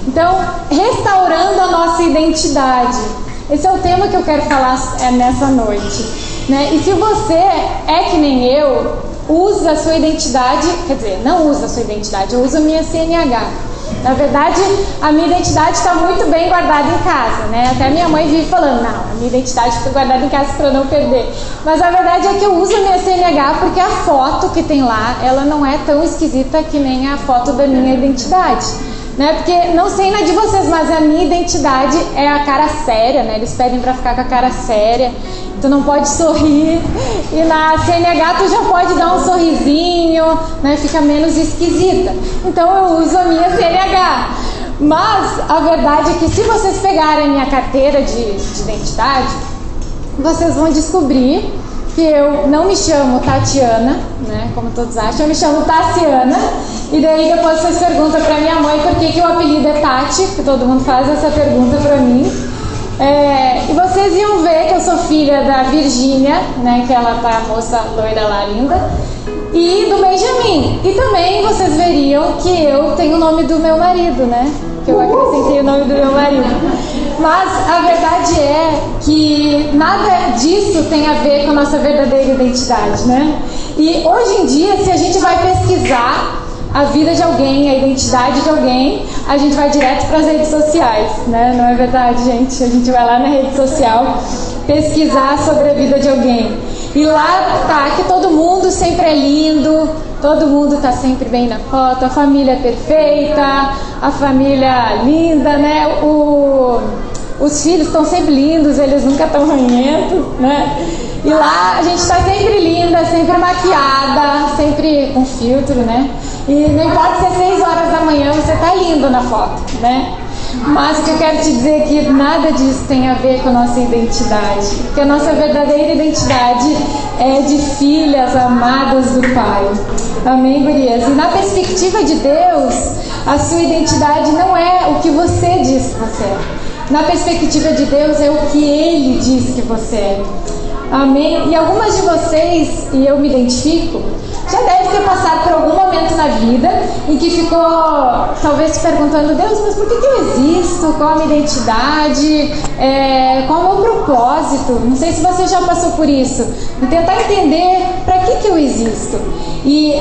Então, restaurando a nossa identidade. Esse é o tema que eu quero falar nessa noite, né? E se você é que nem eu, usa a sua identidade, quer dizer, não usa a sua identidade, eu uso a minha CNH. Na verdade, a minha identidade está muito bem guardada em casa, né? Até minha mãe vive falando, não, a minha identidade fica guardada em casa para não perder. Mas a verdade é que eu uso a minha CNH porque a foto que tem lá, ela não é tão esquisita que nem a foto da minha identidade, né? Porque, não sei na de vocês, mas a minha identidade é a cara séria, né? Eles pedem para ficar com a cara séria, tu não pode sorrir, e na CNH tu já pode dar um sorrisinho, né? Fica menos esquisita. Então eu uso a minha CNH. Mas a verdade é que se vocês pegarem minha carteira de identidade, vocês vão descobrir que eu não me chamo Tatiana, né? Como todos acham, eu me chamo Tassiana. E daí depois vocês perguntam pra minha mãe por que o apelido é Tati, que todo mundo faz essa pergunta pra mim. E vocês iam ver que eu sou filha da Virgínia, né, que ela tá a moça loira lá, linda, e do Benjamin. E também vocês veriam que eu tenho o nome do meu marido, né, que eu acrescentei o nome do meu marido. Mas a verdade é que nada disso tem a ver com a nossa verdadeira identidade, né? E hoje em dia, se a gente vai pesquisar a vida de alguém, a identidade de alguém, a gente vai direto para as redes sociais, né? Não é verdade, gente? A gente vai lá na rede social pesquisar sobre a vida de alguém. E lá tá que todo mundo sempre é lindo, todo mundo tá sempre bem na foto, a família é perfeita, a família linda, né? Os filhos estão sempre lindos, eles nunca estão ranhentos, né? E lá a gente está sempre linda, sempre maquiada, sempre com filtro, né? E não importa se é 6 horas da manhã, você está linda na foto, né? Mas o que eu quero te dizer é que nada disso tem a ver com a nossa identidade. Porque a nossa verdadeira identidade é de filhas amadas do Pai. Amém, gurias? E na perspectiva de Deus, a sua identidade não é o que você diz que você é. Na perspectiva de Deus é o que Ele diz que você é. Amém? E algumas de vocês, e eu me identifico, já deve ter passado por algum momento na vida em que ficou talvez se perguntando, Deus, mas por que eu existo? Qual a minha identidade? Qual é o meu propósito? Não sei se você já passou por isso. E tentar entender para que eu existo. E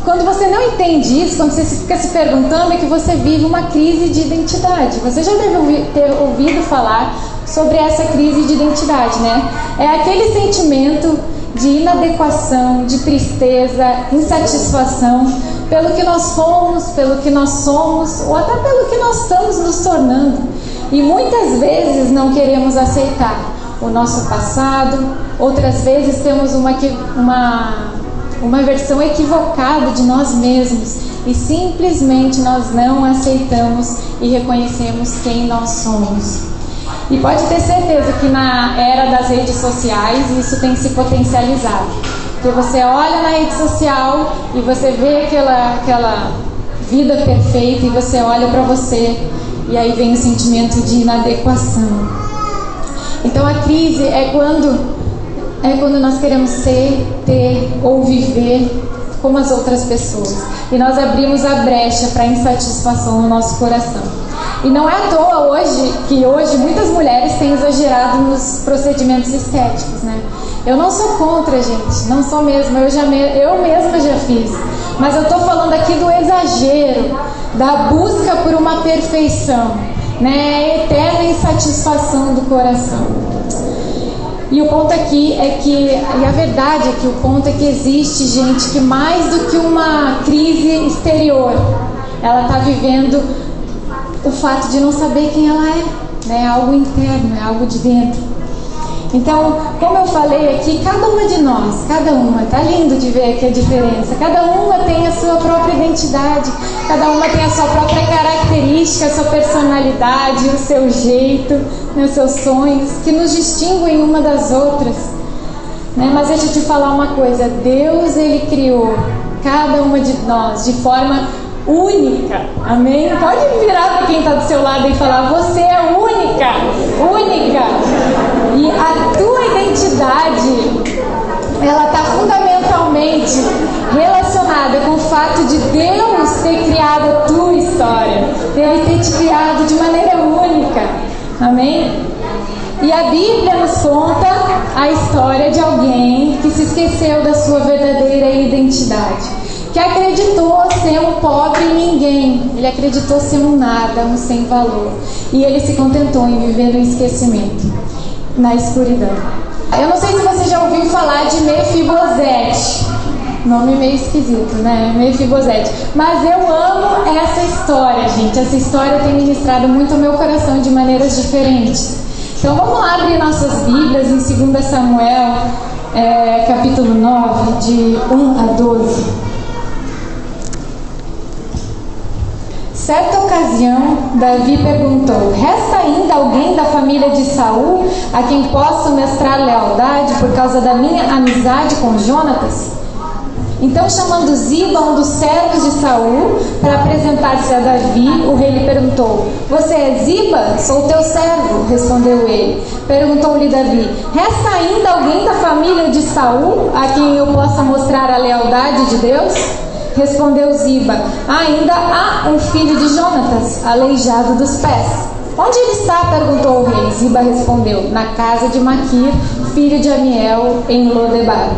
quando você não entende isso, quando você fica se perguntando, é que você vive uma crise de identidade. Você já deve ter ouvido falar sobre essa crise de identidade, né? É aquele sentimento de inadequação, de tristeza, insatisfação pelo que nós fomos, pelo que nós somos, ou até pelo que nós estamos nos tornando. E muitas vezes não queremos aceitar o nosso passado, outras vezes temos uma versão equivocada de nós mesmos e simplesmente nós não aceitamos e reconhecemos quem nós somos. E pode ter certeza que na era das redes sociais isso tem se potencializado. Porque você olha na rede social e você vê aquela vida perfeita e você olha para você e aí vem o sentimento de inadequação. Então a crise é quando nós queremos ser, ter ou viver como as outras pessoas. E nós abrimos a brecha para a insatisfação no nosso coração. E não é à toa que hoje muitas mulheres têm exagerado nos procedimentos estéticos, né? Eu não sou contra, gente, não sou mesmo, eu mesma já fiz. Mas eu estou falando aqui do exagero, da busca por uma perfeição, né? Eterna insatisfação do coração. E o ponto aqui é que, e a verdade é que o ponto é que existe gente que mais do que uma crise exterior, ela está vivendo o fato de não saber quem ela é, né? É algo interno, é algo de dentro. Então, como eu falei aqui, cada uma de nós, tá lindo de ver aqui a diferença, cada uma tem a sua própria identidade, cada uma tem a sua própria característica, a sua personalidade, o seu jeito, né, os seus sonhos, que nos distinguem uma das outras, né? Mas deixa eu te falar uma coisa, Deus, Ele criou cada uma de nós de forma única, amém? Pode virar para quem está do seu lado e falar, você é única, única. E a tua identidade, ela está fundamentalmente relacionada com o fato de Deus ter criado a tua história. dele ter te criado de maneira única. Amém? E a Bíblia nos conta a história de alguém que se esqueceu da sua verdadeira identidade, que acreditou ser um pobre ninguém, ele acreditou ser um nada, um sem valor, e ele se contentou em viver no esquecimento, na escuridão. Eu não sei se você já ouviu falar de Mefibosete, nome meio esquisito, né? Mefibosete, mas eu amo essa história, gente. Essa história tem ministrado muito ao meu coração de maneiras diferentes. Então vamos lá abrir nossas Bíblias em 2 Samuel, capítulo 9, de 1 a 12. Certa ocasião, Davi perguntou: resta ainda alguém da família de Saul a quem possa mostrar lealdade por causa da minha amizade com Jonatas? Então, chamando Ziba, um dos servos de Saul, para apresentar-se a Davi, o rei lhe perguntou: você é Ziba? Sou teu servo, respondeu ele. Perguntou-lhe Davi: resta ainda alguém da família de Saul a quem eu possa mostrar a lealdade de Deus? Respondeu Ziba: ainda há um filho de Jonatas, aleijado dos pés. Onde ele está? Perguntou o rei. Ziba respondeu: na casa de Maquir, filho de Amiel, em Lodebar.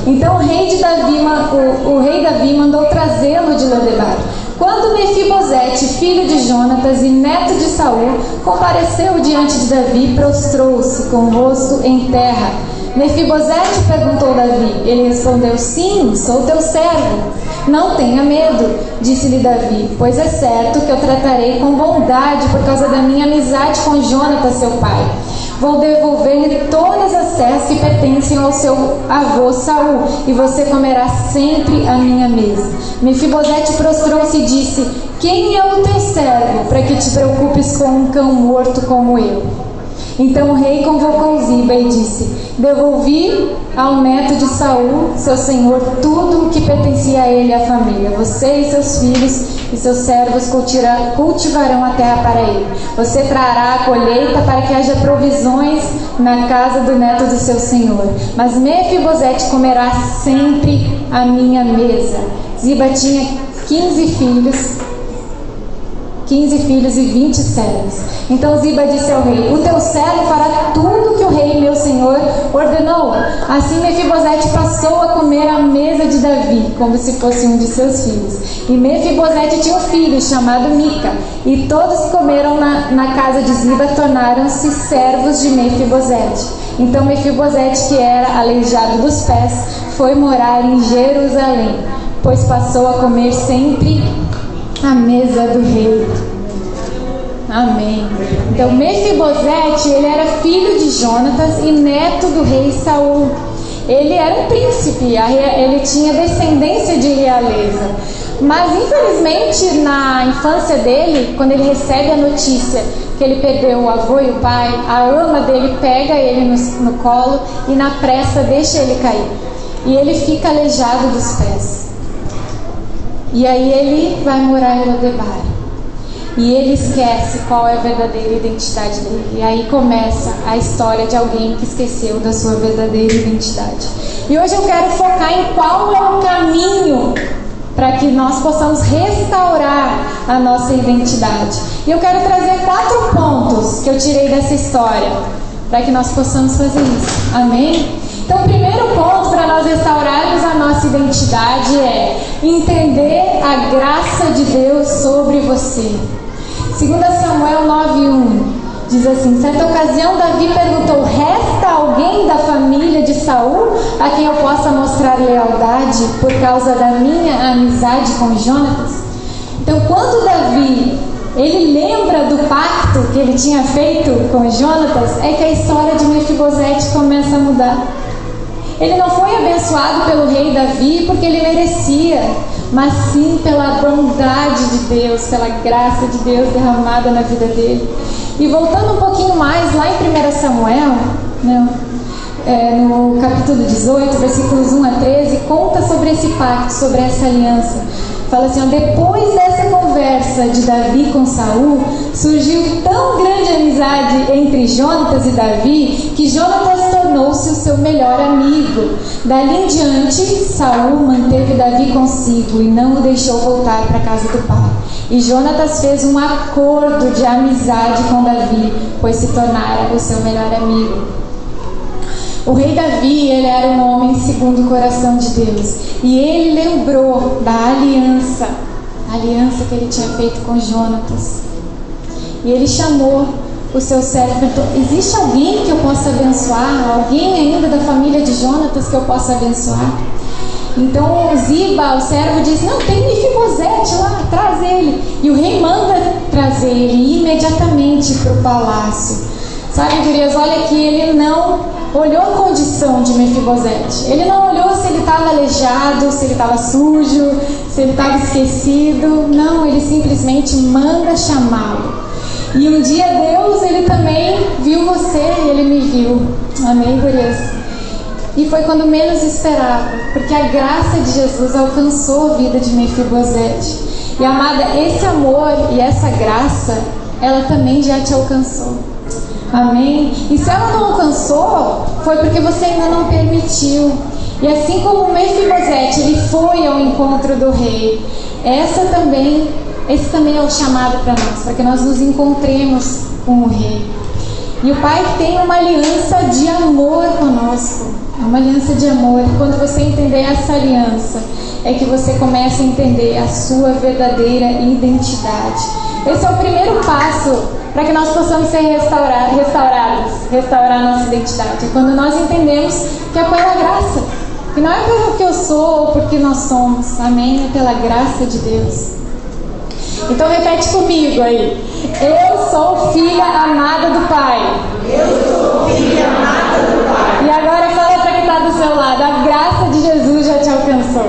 Então o rei Davi mandou trazê-lo de Lodebar. Quando Mefibosete, filho de Jonatas e neto de Saul, compareceu diante de Davi, prostrou-se com o rosto em terra. Mefibosete, perguntou Davi. Ele respondeu: sim, sou teu servo. Não tenha medo, disse-lhe Davi, pois é certo que eu tratarei com bondade por causa da minha amizade com Jonatas, seu pai. Vou devolver-lhe todas as terras que pertencem ao seu avô Saul, e você comerá sempre à minha mesa. Mefibosete prostrou-se e disse: quem é o teu servo, para que te preocupes com um cão morto como eu? Então o rei convocou Ziba e disse: devolvi ao neto de Saul, seu senhor, tudo o que pertencia a ele e à família. Você e seus filhos e seus servos cultivarão a terra para ele. Você trará a colheita para que haja provisões na casa do neto do seu senhor. Mas Mefibosete comerá sempre à minha mesa. Ziba tinha 15 filhos e 20 servos. Então Ziba disse ao rei: o teu servo fará tudo que o rei meu senhor ordenou. Assim Mefibosete passou a comer à mesa de Davi, como se fosse um de seus filhos. E Mefibosete tinha um filho chamado Mica, e todos que comeram na casa de Ziba tornaram-se servos de Mefibosete. Então Mefibosete, que era aleijado dos pés, foi morar em Jerusalém, pois passou a comer sempre à mesa do rei. Amém. Então Mefibosete, ele era filho de Jonatas e neto do rei Saul. Ele era um príncipe, ele tinha descendência de realeza. Mas infelizmente na infância dele, quando ele recebe a notícia que ele perdeu o avô e o pai, a ama dele pega ele no colo e na pressa deixa ele cair. E ele fica aleijado dos pés. E aí ele vai morar em Lodebar. E ele esquece qual é a verdadeira identidade dele. E aí começa a história de alguém que esqueceu da sua verdadeira identidade. E hoje eu quero focar em qual é o caminho para que nós possamos restaurar a nossa identidade. E eu quero trazer 4 pontos que eu tirei dessa história, para que nós possamos fazer isso. Amém? Então o primeiro ponto para nós restaurarmos a nossa identidade é entender a graça de Deus sobre você. 2 Samuel 9:1 diz assim: certa ocasião Davi perguntou: resta alguém da família de Saul a quem eu possa mostrar lealdade por causa da minha amizade com Jonatas? Então quando Davi ele lembra do pacto que ele tinha feito com Jonatas, é que a história de Mefibosete começa a mudar. Ele não foi abençoado pelo rei Davi porque ele merecia, mas sim pela bondade de Deus, pela graça de Deus derramada na vida dele. E voltando um pouquinho mais, lá em 1 Samuel, no capítulo 18, versículos 1 a 13, conta sobre esse pacto, sobre essa aliança. Fala assim: depois dessa conversa de Davi com Saul, surgiu tão grande amizade entre Jonatas e Davi, que Jonatas tornou-se o seu melhor amigo. Dali em diante, Saul manteve Davi consigo e não o deixou voltar para a casa do pai. E Jonatas fez um acordo de amizade com Davi, pois se tornara o seu melhor amigo. O rei Davi, ele era um homem segundo o coração de Deus. E ele lembrou da aliança que ele tinha feito com Jonatas. E ele chamou o seu servo e perguntou: existe alguém que eu possa abençoar? Alguém ainda da família de Jonatas que eu possa abençoar? Então Ziba, o servo, disse: não, tem Mefibosete lá, traz ele. E o rei manda trazer ele imediatamente para o palácio. Sabe, gurias, olha que ele não olhou a condição de Mefibosete. Ele não olhou se ele estava aleijado, se ele estava sujo, se ele estava esquecido. Não, ele simplesmente manda chamá-lo. E um dia Deus, ele também viu você e ele me viu. Amém, gurias? E foi quando menos esperava, porque a graça de Jesus alcançou a vida de Mefibosete. E amada, esse amor e essa graça, ela também já te alcançou. Amém? E se ela não alcançou, foi porque você ainda não permitiu. E assim como Mefibosete, ele foi ao encontro do rei, esse também é o chamado para nós, para que nós nos encontremos com o rei. E o Pai tem uma aliança de amor conosco, uma aliança de amor. E quando você entender essa aliança, é que você começa a entender a sua verdadeira identidade. Esse é o primeiro passo para que nós possamos ser restaurar a nossa identidade. É quando nós entendemos que é pela graça, que não é pelo que eu sou ou porque nós somos. Amém? É pela graça de Deus. Então repete comigo aí: eu sou filha amada do Pai. Eu sou filha amada do Pai. E agora fala para quem está do seu lado: a graça de Jesus já te alcançou.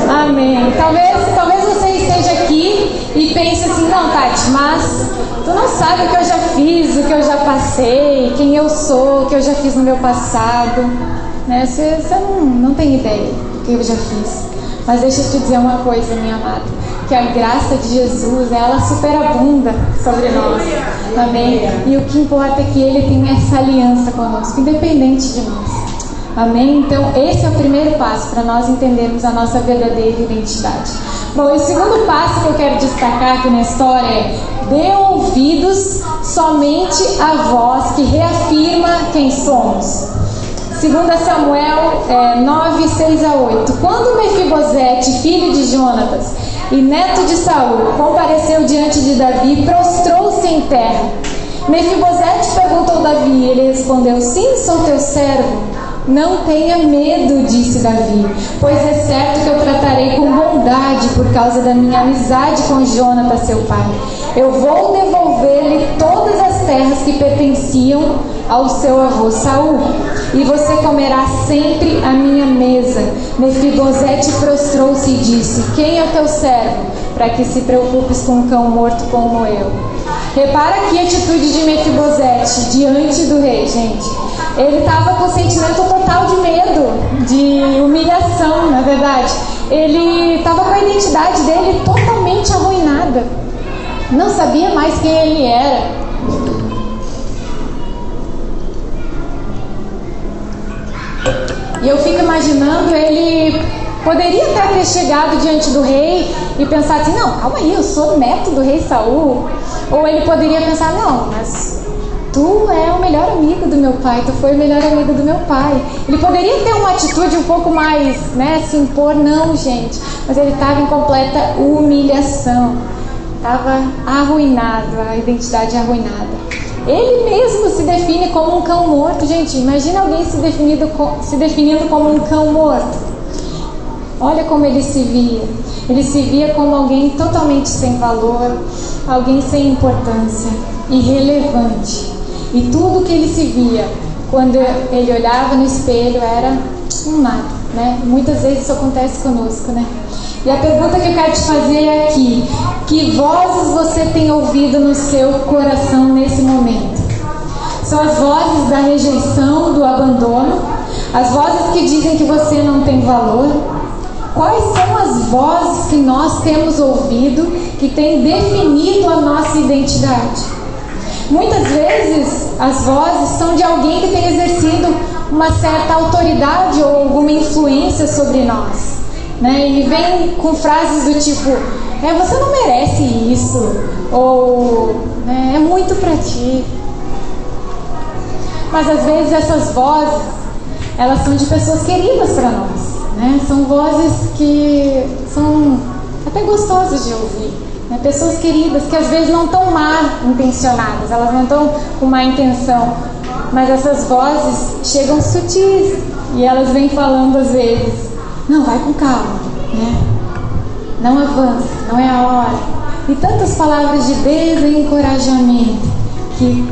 Amém. Talvez você esteja aqui e pense assim: não, Tati, mas tu não sabe o que eu já fiz, o que eu já passei, quem eu sou, o que eu já fiz no meu passado, né? Você não tem ideia do que eu já fiz. Mas deixa eu te dizer uma coisa, minha amada, que a graça de Jesus, ela superabunda sobre nós. Amém? E o que importa é que Ele tem essa aliança conosco, independente de nós. Amém? Então esse é o primeiro passo para nós entendermos a nossa verdadeira identidade. Bom, e o segundo passo que eu quero destacar aqui na história é: dê ouvidos somente à voz que reafirma quem somos. 2 Samuel 9, 6 a 8. Quando Mefibosete, filho de Jonatas e neto de Saul, compareceu diante de Davi, prostrou-se em terra. Mefibosete perguntou Davi, ele respondeu: sim, sou teu servo. Não tenha medo, disse Davi, pois é certo que eu tratarei com bondade por causa da minha amizade com Jonatas, seu pai. Eu vou devolver-lhe todas as terras que pertenciam ao seu avô Saul, e você comerá sempre à minha mesa. Mefibosete prostrou-se e disse: quem é o teu servo, para que se preocupes com um cão morto como eu? Repara aqui a atitude de Mefibosete diante do rei, gente. Ele estava com sentimento total de medo, de humilhação, na verdade. Ele estava com a identidade dele totalmente arruinada. Não sabia mais quem ele era. E eu fico imaginando, ele poderia até ter chegado diante do rei e pensar assim: não, calma aí, eu sou neto do rei Saul. Ou ele poderia pensar: não, mas tu é o melhor amigo do meu pai, tu foi o melhor amigo do meu pai. Ele poderia ter uma atitude um pouco mais, se impor. Não, gente, mas ele estava em completa humilhação, estava arruinado, a identidade arruinada. Ele mesmo se define como um cão morto. Gente, imagina alguém se definindo como um cão morto. Olha como ele se via. Ele se via como alguém totalmente sem valor, alguém sem importância, irrelevante. E tudo que ele se via quando ele olhava no espelho era um nada, né? Muitas vezes isso acontece conosco, né? E a pergunta que eu quero te fazer é aqui: que vozes você tem ouvido no seu coração nesse momento? São as vozes da rejeição, do abandono? As vozes que dizem que você não tem valor? Quais são as vozes que nós temos ouvido que têm definido a nossa identidade? Muitas vezes as vozes são de alguém que tem exercido uma certa autoridade ou alguma influência sobre nós. né? E me vem com frases do tipo: você não merece isso, ou né, é muito pra ti. Mas às vezes essas vozes, elas são de pessoas queridas para nós, né? São vozes que são até gostosas de ouvir, né? Pessoas queridas que às vezes não estão mal intencionadas, elas não estão com má intenção, mas essas vozes chegam sutis e elas vêm falando às vezes: não, vai com calma, né? Não avança, não é a hora. E tantas palavras de desencorajamento que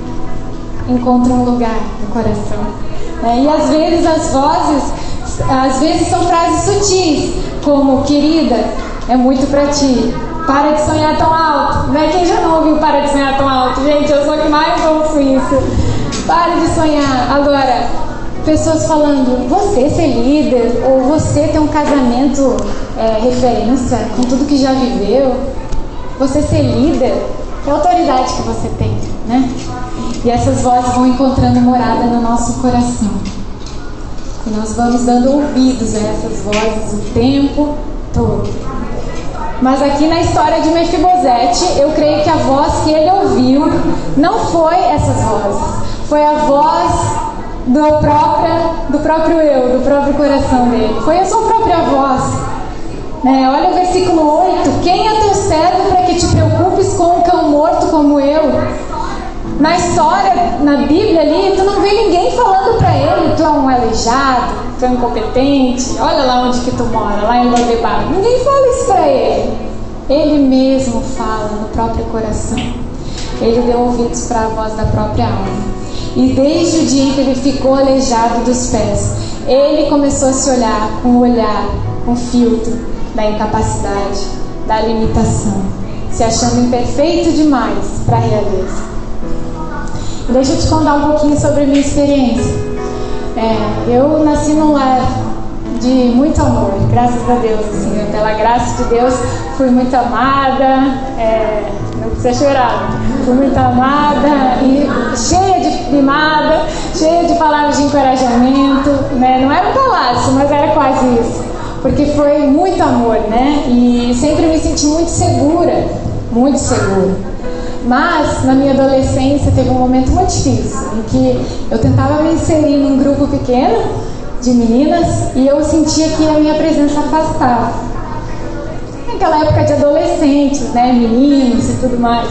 encontram um lugar no coração. E às vezes as vozes, são frases sutis, como: querida, é muito pra ti, para de sonhar tão alto, né? Quem já não ouviu para de sonhar tão alto? Gente, eu sou a que mais ouço isso. Pare de sonhar. Agora, pessoas falando: você ser líder, ou você ter um casamento referência com tudo que já viveu, você ser líder, que autoridade que você tem, né? E essas vozes vão encontrando morada no nosso coração. E nós vamos dando ouvidos a essas vozes o tempo todo. Mas aqui na história de Mefibosete, eu creio que a voz que ele ouviu não foi essas vozes. Foi a voz do próprio eu, do próprio coração dele. Foi a sua própria voz. Olha o versículo 8. Quem é teu servo para que te preocupes com um cão morto como eu? Na história, na Bíblia ali, tu não vê ninguém falando para ele: tu é um aleijado, tu é incompetente, olha lá onde que tu mora, lá em Lodebar. Ninguém fala isso para ele. Ele mesmo fala no próprio coração. Ele deu ouvidos para a voz da própria alma. E desde o dia em que ele ficou aleijado dos pés, ele começou a se olhar com o olhar, com o filtro da incapacidade, da limitação, se achando imperfeito demais para a realeza. Deixa eu te contar um pouquinho sobre a minha experiência. Eu nasci num lar de muito amor, graças a Deus, assim, pela graça de Deus, fui muito amada, não precisa chorar, fui muito amada e cheia de mimada, cheia de palavras de encorajamento, né? Não era um palácio, mas era quase isso, porque foi muito amor, né? E sempre me senti muito segura, muito segura. Mas na minha adolescência teve um momento muito difícil em que eu tentava me inserir num grupo pequeno de meninas e eu sentia que a minha presença afastava. Naquela época de adolescentes, né, meninos e tudo mais,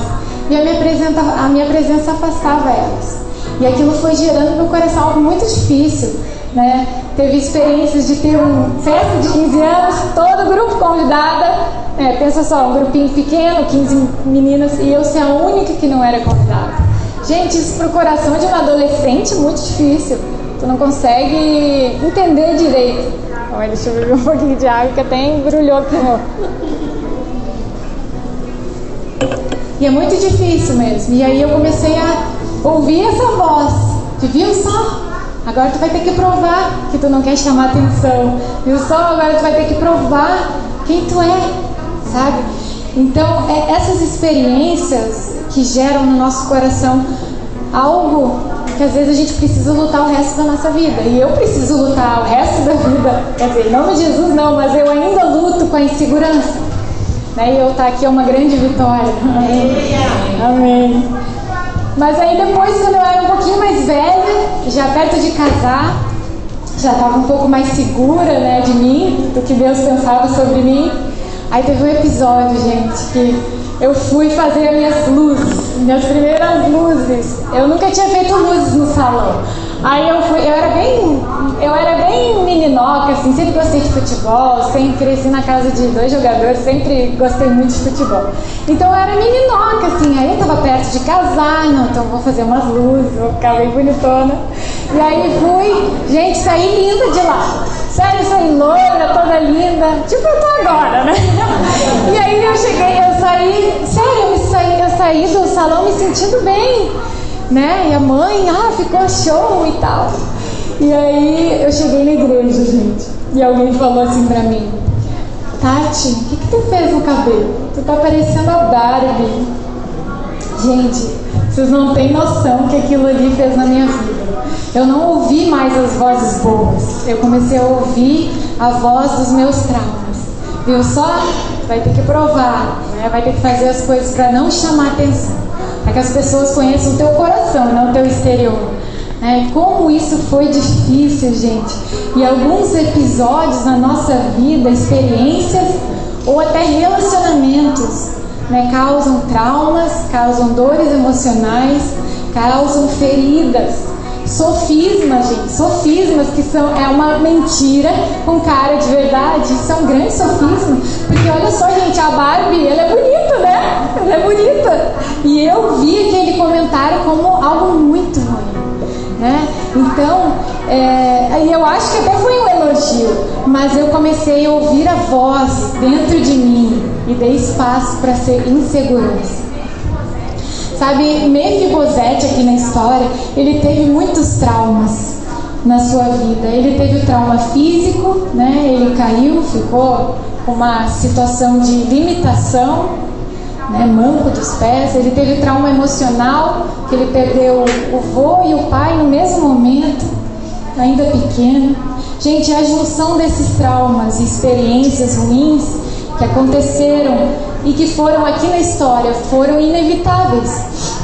e a minha presença afastava elas. E aquilo foi gerando no meu coração algo muito difícil, né? Teve experiências de ter uma festa de 15 anos, todo o grupo convidada. Pensa só, um grupinho pequeno, 15 meninas, e eu ser a única que não era convidada. Gente, isso pro coração de um adolescente é muito difícil. Tu não consegue entender direito. Olha, deixa eu beber um pouquinho de água que até embrulhou aqui, meu. E é muito difícil mesmo. E aí eu comecei a ouvir essa voz. Tu viu só? Agora tu vai ter que provar que tu não quer chamar atenção. Viu só? Agora tu vai ter que provar quem tu é, sabe? Então, essas experiências que geram no nosso coração algo que às vezes a gente precisa lutar o resto da nossa vida. E eu preciso lutar o resto da vida. Quer dizer, em nome de Jesus não, mas eu ainda luto com a insegurança. E eu estar aqui é uma grande vitória. Amém. Amém. Mas aí depois, quando eu era um pouquinho mais velha, já perto de casar, já estava um pouco mais segura, né, de mim, do que Deus pensava sobre mim. Aí teve um episódio, gente, que eu fui fazer minhas luzes, minhas primeiras luzes. Eu nunca tinha feito luzes no salão. Aí eu era bem meninoca, assim, sempre gostei de futebol, sempre cresci na casa de 2 jogadores, sempre gostei muito de futebol. Então eu era meninoca, assim, aí eu tava perto de casar, não, então vou fazer umas luzes, vou ficar bem bonitona. E aí fui, gente, saí linda de lá. Sério, saí loira, toda linda, tipo eu tô agora, né? E aí eu saí do salão me sentindo bem, né? E a mãe, ficou show e tal. E aí eu cheguei na igreja, gente, e alguém falou assim pra mim: Tati, o que tu fez no cabelo? Tu tá parecendo a Barbie. Gente, vocês não têm noção que aquilo ali fez na minha vida. Eu não ouvi mais as vozes boas. Eu comecei a ouvir a voz dos meus traumas. Viu só? Vai ter que provar, né? Vai ter que fazer as coisas para não chamar atenção, para que as pessoas conheçam o teu coração e não o teu exterior. Como isso foi difícil, gente. E alguns episódios na nossa vida, experiências ou até relacionamentos, causam traumas, causam dores emocionais, causam feridas. Sofismas, gente, sofismas que é uma mentira com cara de verdade. Isso é um grande sofisma, porque olha só, gente, a Barbie, ela é bonita, né? Ela é bonita. E eu vi aquele comentário como algo muito ruim, né? Então, eu acho que até foi um elogio, mas eu comecei a ouvir a voz dentro de mim e dei espaço para ser insegurança. Sabe, Mefibosete aqui na história, ele teve muitos traumas na sua vida. Ele teve o trauma físico, né? Ele caiu, ficou com uma situação de limitação, né? Manco dos pés. Ele teve o trauma emocional, que ele perdeu o vô e o pai no mesmo momento, ainda pequeno. Gente, a junção desses traumas e experiências ruins que aconteceram e que foram aqui na história, foram inevitáveis,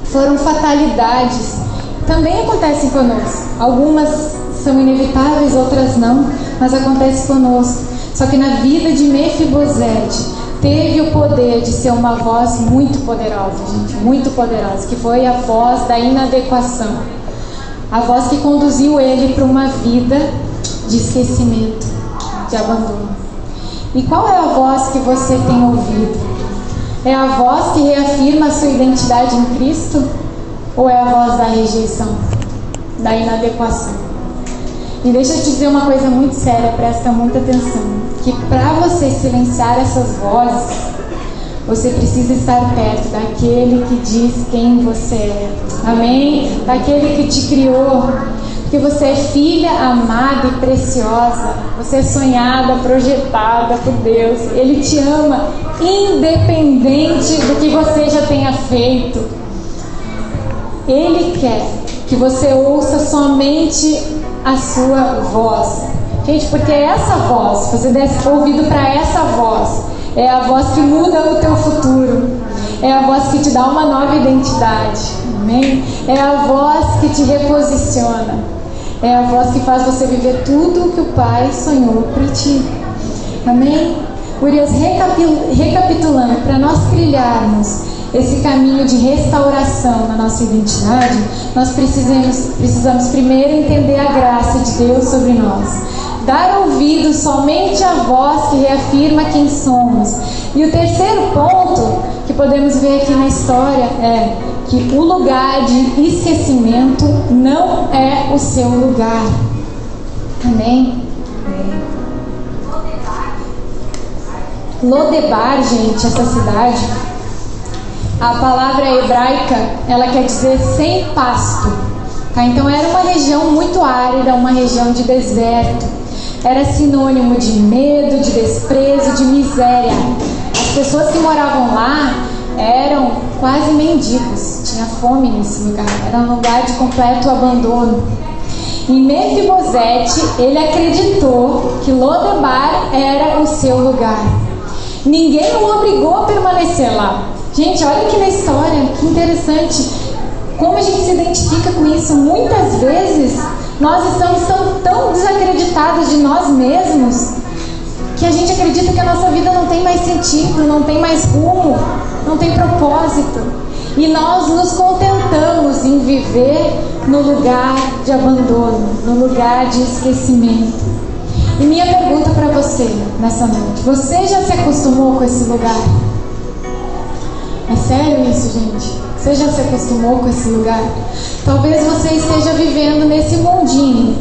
foram fatalidades, também acontecem conosco. Algumas são inevitáveis, outras não, mas acontece conosco. Só que na vida de Mefibosete teve o poder de ser uma voz muito poderosa, gente, muito poderosa, que foi a voz da inadequação, a voz que conduziu ele para uma vida de esquecimento, de abandono. E qual é a voz que você tem ouvido? É a voz que reafirma a sua identidade em Cristo? Ou é a voz da rejeição, da inadequação? E deixa eu te dizer uma coisa muito séria, presta muita atenção. Que para você silenciar essas vozes, você precisa estar perto daquele que diz quem você é. Amém? Daquele que te criou. Porque você é filha amada e preciosa. Você é sonhada, projetada por Deus. Ele te ama, independente do que você já tenha feito. Ele quer que você ouça somente a sua voz. Gente, porque é essa voz, você desse ouvido para essa voz, é a voz que muda o teu futuro. É a voz que te dá uma nova identidade. Amém? É a voz que te reposiciona. É a voz que faz você viver tudo o que o Pai sonhou para ti. Amém? Gurias, recapitulando, para nós trilharmos esse caminho de restauração na nossa identidade, nós precisamos primeiro entender a graça de Deus sobre nós. Dar ouvido somente à voz que reafirma quem somos. E o terceiro ponto que podemos ver aqui na história é que o lugar de esquecimento não é o seu lugar. Amém? Lodebar, gente, essa cidade, a palavra hebraica, ela quer dizer sem pasto. Tá? Então era uma região muito árida, uma região de deserto. Era sinônimo de medo, de desprezo, de miséria. As pessoas que moravam lá eram quase mendigos, tinha fome nesse lugar, era um lugar de completo abandono. E Mefibosete, ele acreditou que Lodebar era o seu lugar. Ninguém o obrigou a permanecer lá. Gente, olha aqui na história, que interessante, como a gente se identifica com isso. Muitas vezes nós estamos tão desacreditados de nós mesmos que a gente acredita que a nossa vida não tem mais sentido, não tem mais rumo, não tem propósito. E nós nos contentamos em viver no lugar de abandono, no lugar de esquecimento. E minha pergunta para você nessa noite: você já se acostumou com esse lugar? É sério isso, gente? Você já se acostumou com esse lugar? Talvez você esteja vivendo nesse mundinho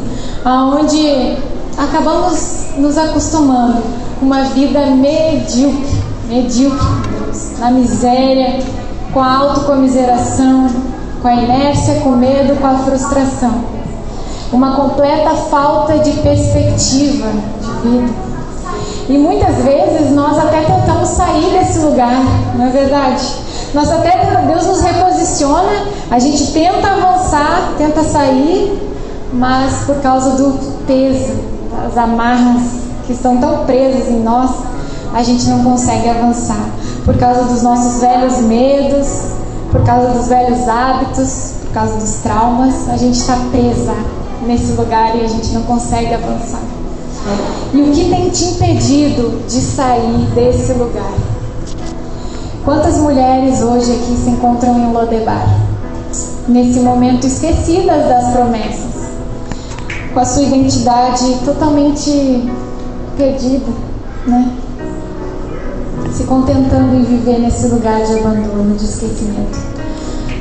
onde acabamos nos acostumando com uma vida medíocre, na miséria, com a autocomiseração, com a inércia, com o medo, com a frustração. Uma completa falta de perspectiva de vida. E muitas vezes nós até tentamos sair desse lugar, não é verdade? Deus nos reposiciona, a gente tenta avançar, tenta sair, mas por causa do peso, das amarras que estão tão presas em nós, a gente não consegue avançar. Por causa dos nossos velhos medos, por causa dos velhos hábitos, por causa dos traumas, a gente está presa nesse lugar e a gente não consegue avançar. E o que tem te impedido de sair desse lugar? Quantas mulheres hoje aqui se encontram em Lodebar, nesse momento esquecidas das promessas, com a sua identidade totalmente perdida, né? Se contentando em viver nesse lugar de abandono, de esquecimento.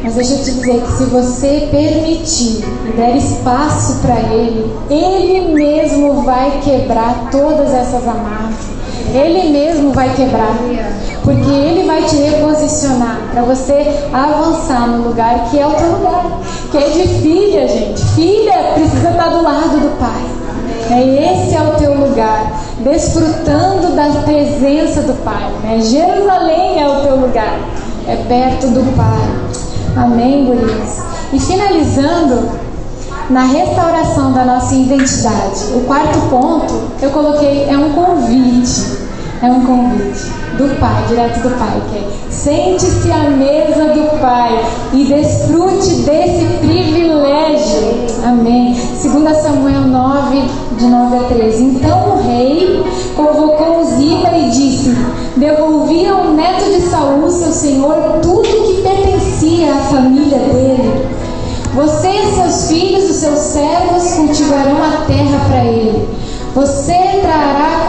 Mas deixa eu te dizer que se você permitir e der espaço para Ele, Ele mesmo vai quebrar todas essas amarras. Ele mesmo vai quebrar, porque Ele vai te reposicionar para você avançar no lugar que é o teu lugar, que é de filha, gente. Filha precisa estar do lado do Pai. Esse é o teu lugar, desfrutando da presença do Pai, né? Jerusalém é o teu lugar, é perto do Pai. Amém, gurias? E finalizando, na restauração da nossa identidade, o quarto ponto eu coloquei, é um convite do Pai, direto do Pai, que é: sente-se à mesa do Pai e desfrute desse privilégio. Amém. 2 Samuel 9, de 9 a 13. Então o rei convocou Ziba e disse: devolvi ao neto de Saul, seu senhor, tudo que pertencia à família dele. Você e seus filhos, os seus servos, cultivarão a terra para ele. Você trará a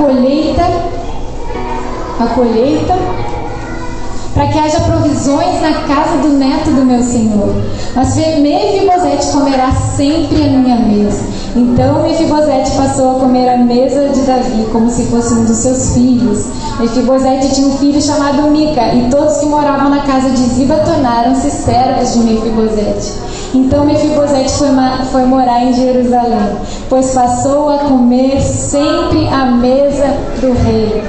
colheita, para que haja provisões na casa do neto do meu senhor. Mas Mefibosete comerá sempre a minha mesa. Então Mefibosete passou a comer a mesa de Davi, como se fosse um dos seus filhos. Mefibosete tinha um filho chamado Mica, e todos que moravam na casa de Ziba tornaram-se servos de Mefibosete. Então Mefibosete foi morar em Jerusalém, pois passou a comer sempre à mesa do rei.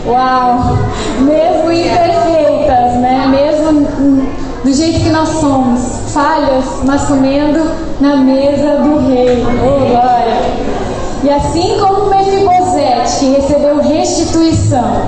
Uau! Mesmo imperfeitas, né? Mesmo do jeito que nós somos, falhas, mas comendo na mesa do rei. Oh, glória! E assim como Mefibosete, que recebeu restituição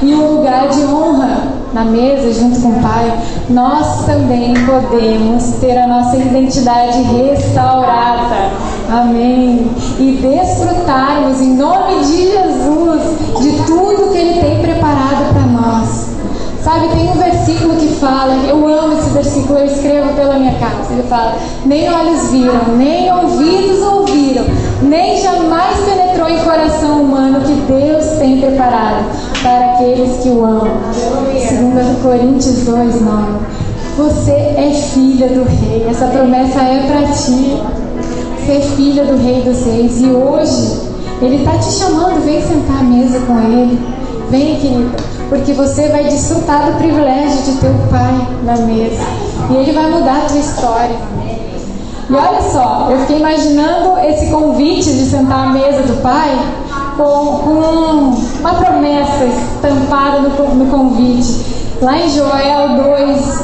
e um lugar de honra na mesa junto com o Pai, nós também podemos ter a nossa identidade restaurada. Amém. E desfrutarmos em nome de Jesus de tudo que Ele tem preparado para nós. Sabe, tem um versículo que fala, eu amo esse versículo, eu escrevo pela minha casa. Ele fala: nem olhos viram, nem ouvidos ouviram, nem jamais penetrou em coração humano que Deus tem preparado para aqueles que o amam. 2 Coríntios 2, 9. Você é filha do Rei, essa promessa é para ti. Você é filha do Rei dos Reis, e hoje Ele está te chamando: vem sentar à mesa com Ele. Vem, querida, porque você vai desfrutar do privilégio de ter o Pai na mesa, e Ele vai mudar a tua história. E olha só, eu fiquei imaginando esse convite de sentar à mesa do Pai com uma promessa estampada no convite. Lá em Joel 2,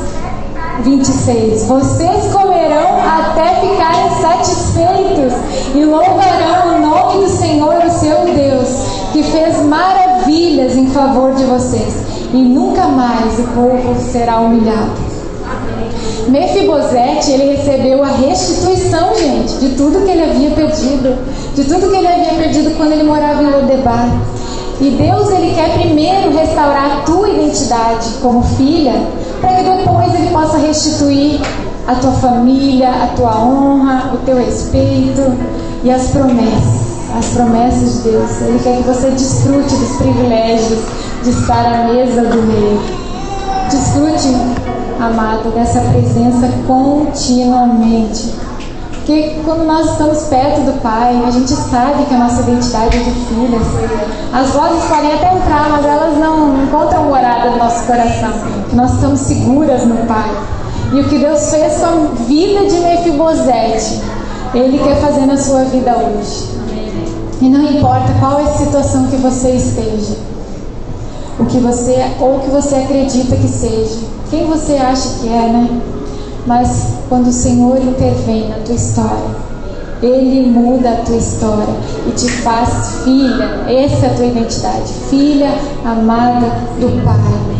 26. Vocês comerão até ficarem satisfeitos e louvarão o nome do Senhor, o seu Deus, que fez maravilhas em favor de vocês, e nunca mais o povo será humilhado. Mefibosete, ele recebeu a restituição, gente, de tudo que ele havia perdido, quando ele morava em Lodebar. E Deus, Ele quer primeiro restaurar a tua identidade como filha, para que depois Ele possa restituir a tua família, a tua honra, o teu respeito e as promessas de Deus. Ele quer que você desfrute dos privilégios de estar à mesa do Rei. Desfrute, amado, dessa presença continuamente. Porque quando nós estamos perto do Pai, a gente sabe que a nossa identidade é de filhas. As vozes podem até entrar, mas elas não encontram morada no nosso coração. Nós estamos seguras no Pai. E o que Deus fez com a vida de Mefibosete, Ele quer fazer na sua vida hoje. E não importa qual é a situação que você esteja, o que você acredita que seja, quem você acha que é, né? Mas quando o Senhor intervém na tua história, Ele muda a tua história e te faz filha. Essa é a tua identidade, filha amada do Pai.